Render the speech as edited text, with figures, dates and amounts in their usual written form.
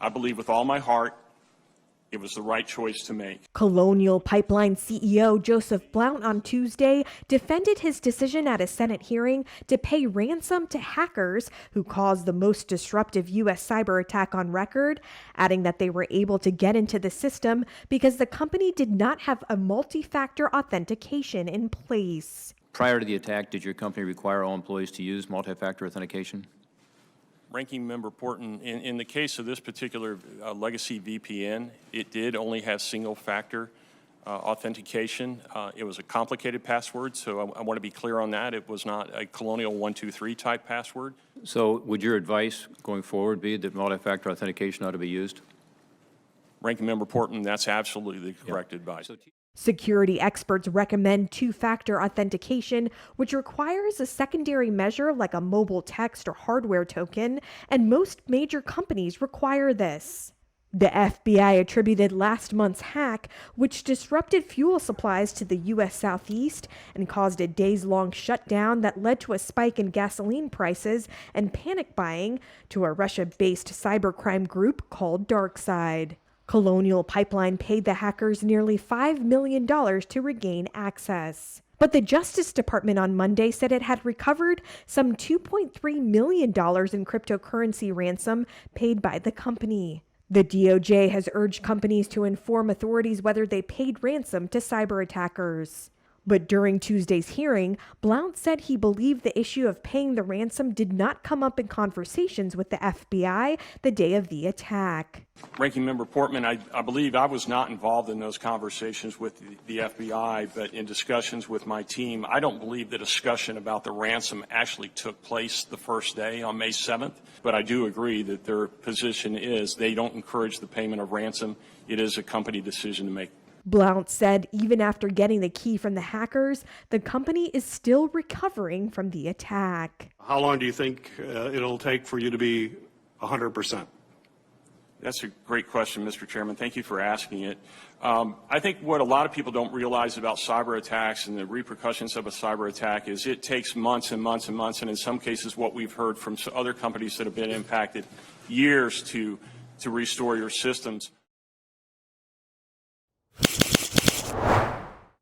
I believe with all my heart it was the right choice to make. Colonial Pipeline CEO Joseph Blount on Tuesday defended his decision at a Senate hearing to pay ransom to hackers who caused the most disruptive U.S. cyber attack on record, adding that they were able to get into the system because the company did not have a multi-factor authentication in place. Prior to the attack, did your company require all employees to use multi-factor authentication? Ranking Member Porton, in the case of this particular legacy VPN, it did only have single-factor authentication. It was a complicated password, so I want to be clear on that. It was not a Colonial 123 type password. So would your advice going forward be that multi-factor authentication ought to be used? Ranking Member Porton, that's absolutely the correct advice. Security experts recommend two-factor authentication, which requires a secondary measure like a mobile text or hardware token, and most major companies require this. The FBI attributed last month's hack, which disrupted fuel supplies to the U.S. Southeast and caused a days-long shutdown that led to a spike in gasoline prices and panic buying, to a Russia-based cybercrime group called DarkSide. Colonial Pipeline paid the hackers nearly $5 million to regain access. But the Justice Department on Monday said it had recovered some $2.3 million in cryptocurrency ransom paid by the company. The DOJ has urged companies to inform authorities whether they paid ransom to cyber attackers. But during Tuesday's hearing, Blount said he believed the issue of paying the ransom did not come up in conversations with the FBI the day of the attack. Ranking Member Portman, I believe I was not involved in those conversations with the FBI, but in discussions with my team, I don't believe the discussion about the ransom actually took place the first day on May 7th. But I do agree that their position is they don't encourage the payment of ransom. It is a company decision to make. Blount said even after getting the key from the hackers, the company is still recovering from the attack. How long do you think it'll take for you to be 100%? That's a great question, Mr. Chairman. Thank you for asking it. I think what a lot of people don't realize about cyber attacks and the repercussions of a cyber attack is it takes months and months and months, and in some cases what we've heard from other companies that have been impacted, years to restore your systems.